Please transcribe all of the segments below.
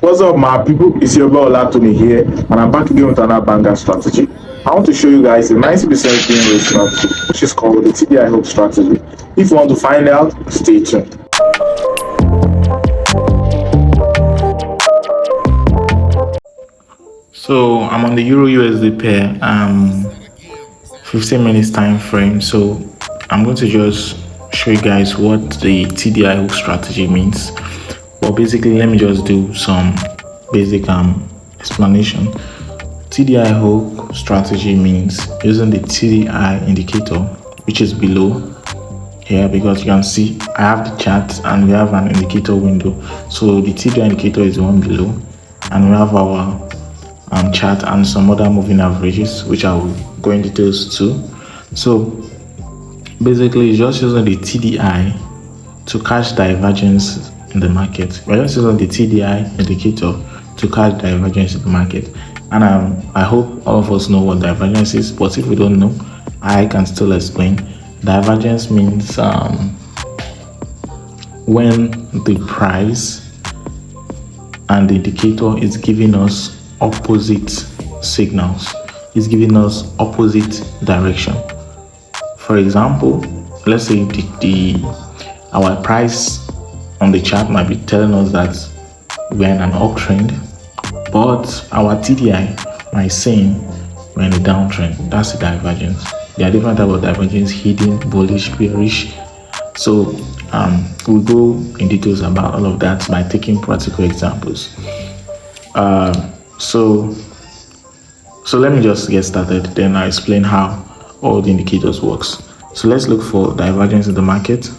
What's up, my people? It's your boy Ola Tony here, and I'm back again with another banger strategy. I want to show you guys a 90% win rate strategy, which is called the TDI Hook Strategy. If you want to find out, stay tuned. So I'm on the Euro USD pair, 15 minutes time frame. So I'm going to just show you guys what the TDI hook strategy means. Well, basically, let me just do some basic explanation. TDI hook strategy means using the TDI indicator, which is below here, because you can see I have the chart and we have an indicator window. So the TDI indicator is the one below, and we have our chart and some other moving averages, which I will go in details too. So basically, just using the TDI to catch divergence in the market. We're just using the TDI indicator to catch divergence in the market. And I hope all of us know what divergence is, but if we don't know, I can still explain. Divergence means when the price and the indicator is giving us opposite signals, is giving us opposite direction. For example, let's say our price on the chart might be telling us that we're in an uptrend, but our TDI might saying we're in a downtrend. That's the divergence. There are different types of divergence: hidden, bullish, bearish. So we'll go in details about all of that by taking practical examples. So let me just get started, then I'll explain how all the indicators works. So let's look for divergence in the market.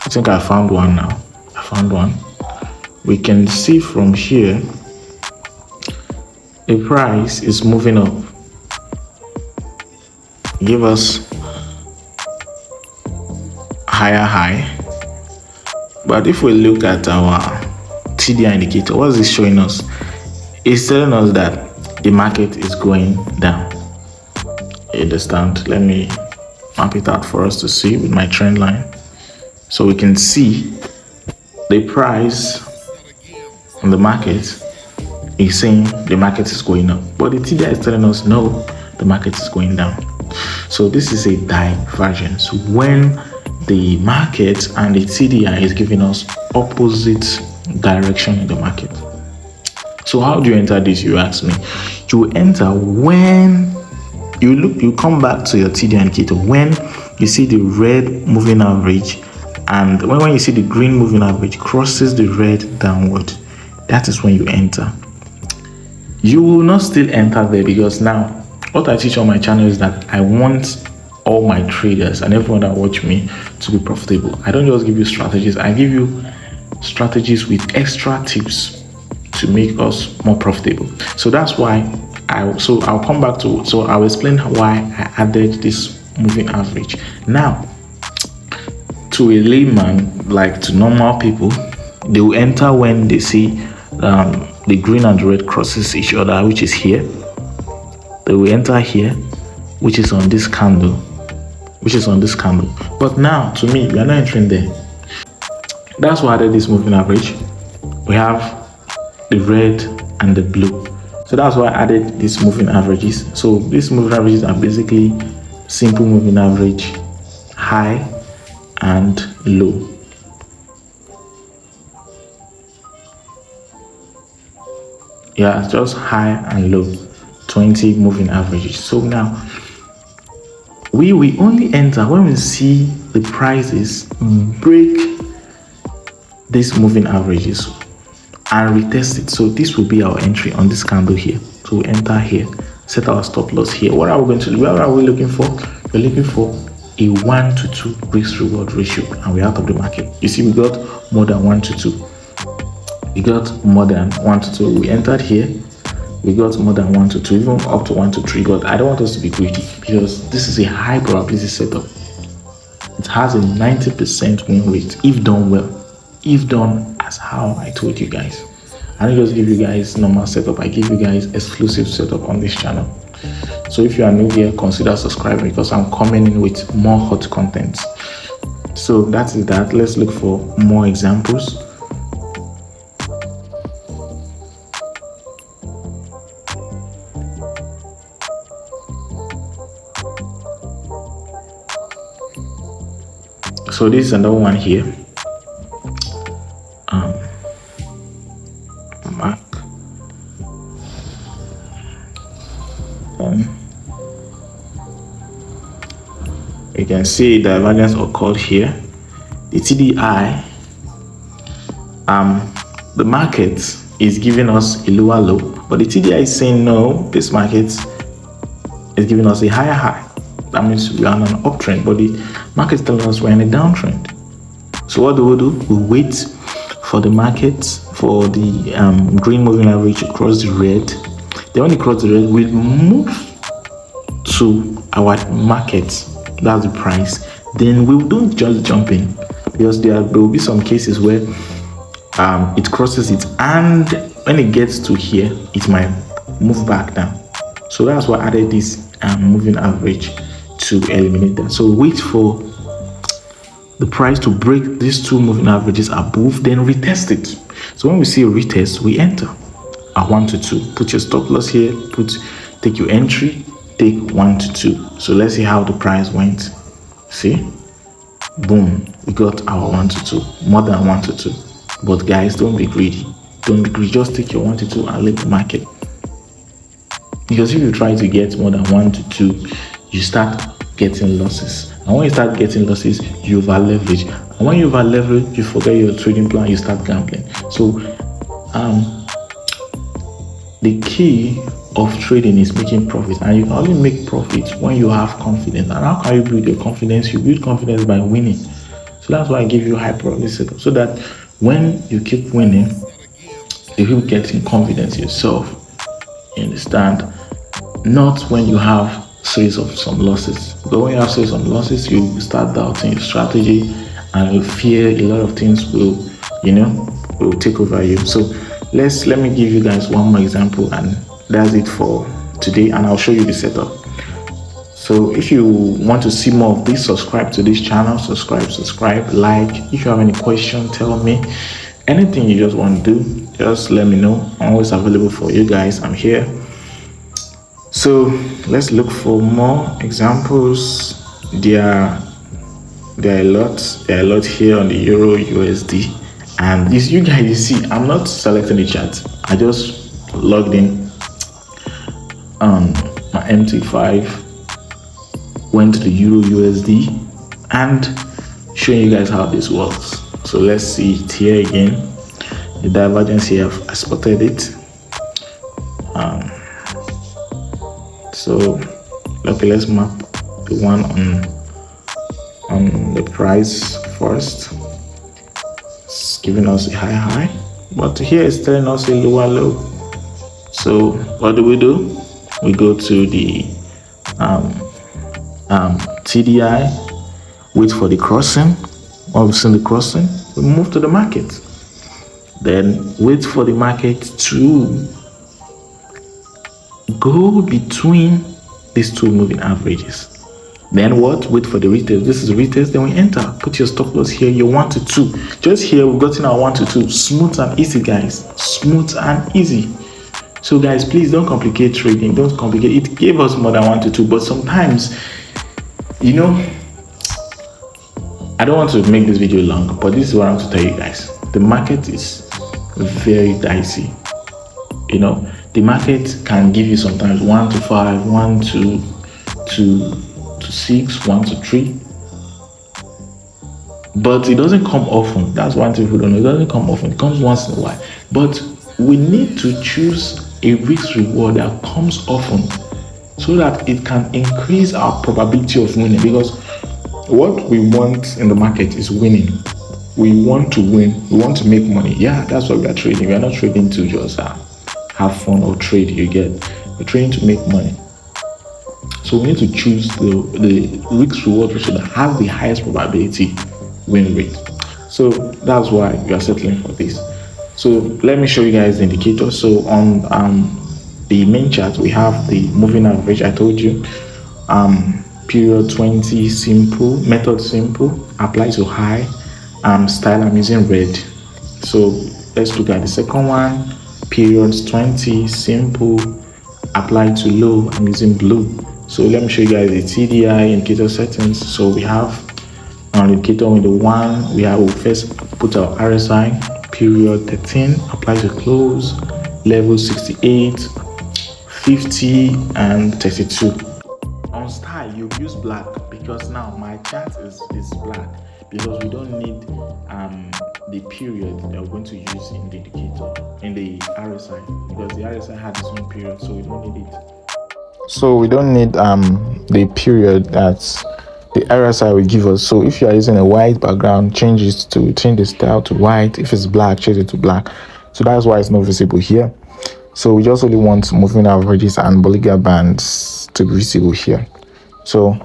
I think I found one now. We can see from here the price is moving up. Give us higher high, but if we look at our TDI indicator, what is it showing us? It's telling us that the market is going down. You understand? Let me map it out for us to see with my trend line, so we can see the price on the market is saying the market is going up, but the TDI is telling us no, the market is going down. So this is a divergence when the market and the TDI is giving us opposite direction in the market. So how do you enter this, you ask me? You enter when you come back to your TDI indicator when you see the red moving average, and when you see the green moving average crosses the red downward. That is when you enter. You will not still enter there, because now what I teach on my channel is that I want all my traders and everyone that watch me to be profitable. I don't just give you strategies, I give you strategies with extra tips to make us more profitable. So that's why I'll come back to, so I'll explain why I added this moving average. Now, to a layman, like to normal people, they will enter when they see the green and the red crosses each other, which is here. They will enter here, which is on this candle. But now, to me, we are not entering there. That's why I added this moving average. We have the red and the blue. So that's why I added these moving averages. So these moving averages are basically simple moving average, high and low. Yeah, just high and low, 20 moving averages. So now we only enter when we see the prices break these moving averages and retest it. So this will be our entry on this candle here. So we enter here, set our stop loss here. What are we going to do? What are we looking for? We're looking for a 1-to-2 risk reward ratio, and we're out of the market. You see, we got more than 1-to-2. We entered here, we got more than 1-to-2, even up to 1-to-3. But I don't want us to be greedy, because this is a high probability setup. It has a 90% win rate if done well, if done as how I told you guys. I don't just give you guys normal setup, I give you guys exclusive setup on this channel. So if you are new here, consider subscribing because I'm coming in with more hot content. So that is that. Let's look for more examples. So this is another one here. Mark. You can see divergence occurred here. The TDI, the market is giving us a lower low, but the TDI is saying no, this market is giving us a higher high. That means we are on an uptrend, but the market is telling us we're in a downtrend. So what do? We wait for the market, for the green moving average to cross the red. Then when it crosses the red, we'll move to our market. That's the price. Then we don't just jump in, because there will be some cases where it crosses it, and when it gets to here, it might move back down. So that's why I added this moving average to eliminate that. So wait for the price to break these two moving averages above, then retest it. So when we see a retest, we enter at 1 to 2. Put your stop loss here, take your entry, take 1 to 2. So let's see how the price went. See, boom, we got our 1 to 2, more than 1 to 2. But guys, don't be greedy. Don't be greedy. Just take your 1 to 2 and leave the market. Because if you try to get more than 1 to 2, you start getting losses. And when you start getting losses, you over leverage. And when you over leverage, you forget your trading plan, you start gambling. So the key of trading is making profit, and you can only make profit when you have confidence. And how can you build your confidence? You build confidence by winning. So that's why I give you high probability setup, so that when you keep winning, you keep getting confidence in yourself. You understand? Not when you have series of some losses. But when you have series of losses, you start doubting your strategy, and you fear a lot of things will take over you. So let me give you guys one more example, and that's it for today, and I'll show you the setup. So if you want to see more of this, subscribe to this channel, subscribe, like. If you have any question, tell me. Anything you just want to do, just let me know. I'm always available for you guys. I'm here. So let's look for more examples. There are a lot here on the Euro USD, and this, you guys, you see, I'm not selecting the chart. I just logged in on my MT5, went to the Euro USD, and showing you guys how this works. So let's see it here again. The divergence here, I spotted it. So okay, let's map the one on the price first. It's giving us a high, but here it's telling us a low. So what do? We go to the TDI, wait for the crossing. When we've seen the crossing, we move to the market. Then wait for the market to go between these two moving averages. Then what? Wait for the retest. This is retest, then we enter. Put your stop loss here, your 1 to 2. Just here, we've gotten our 1 to 2. Smooth and easy, guys. Smooth and easy. So guys, please don't complicate trading. Don't complicate. It gave us more than 1 to 2, but sometimes, I don't want to make this video long, but this is what I want to tell you guys. The market is very dicey. The market can give you sometimes 1 to 5, 1 to 6, 1 to 3. But it doesn't come often. That's one thing people don't know. It doesn't come often. It comes once in a while. But we need to choose a risk reward that comes often, so that it can increase our probability of winning. Because what we want in the market is winning. We want to win. We want to make money. Yeah, that's why we are trading. We are not trading to just have fun or trade. You get, we're trading to make money. So we need to choose the risk reward ratio that has the highest probability win rate. So that's why we are settling for this. So let me show you guys the indicator. So on the the main chart, we have the moving average. I told you, period 20 simple, method simple, apply to high, style I'm using red. So let's look at the second one, periods 20 simple, apply to low, I'm using blue. So let me show you guys the TDI indicator settings. So we have an indicator window 1, we'll first put our RSI, period 13, apply to close, level 68, 50 and 32. On style, you use black because now my chart is black because we don't need the period that we're going to use in the indicator, in the RSI, because the RSI had its own period, so we don't need it. So we don't need the period that the RSI will give us. So if you are using a white background, change the style to white. If it's black, change it to black. So that's why it's not visible here. So we just only want moving averages and Bollinger Bands to be visible here. So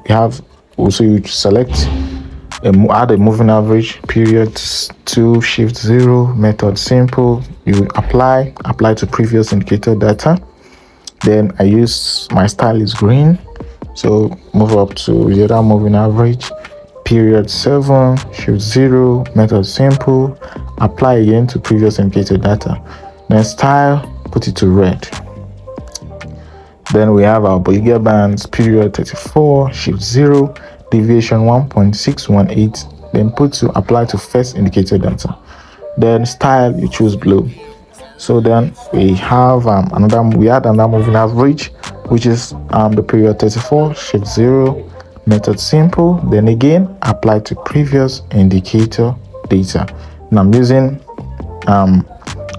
we have also, you select add a moving average, period 2, shift 0, method simple, you apply to previous indicator data. Then I use my style is green, so move up to the other moving average, period 7, shift 0, method simple, apply again to previous indicator data. Then style, put it to red. Then we have our Bollinger Bands, period 34, shift 0, deviation 1.618, then put to apply to first indicator data. Then style, you choose blue. So then we have another moving average, which is the period 34, shift 0, method simple, then again apply to previous indicator data. And I'm using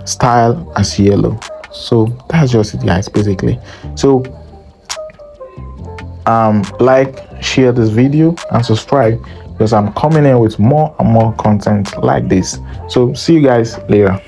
style as yellow. So that's just it, guys, basically. So like, share this video and subscribe because I'm coming in with more and more content like this. So see you guys later.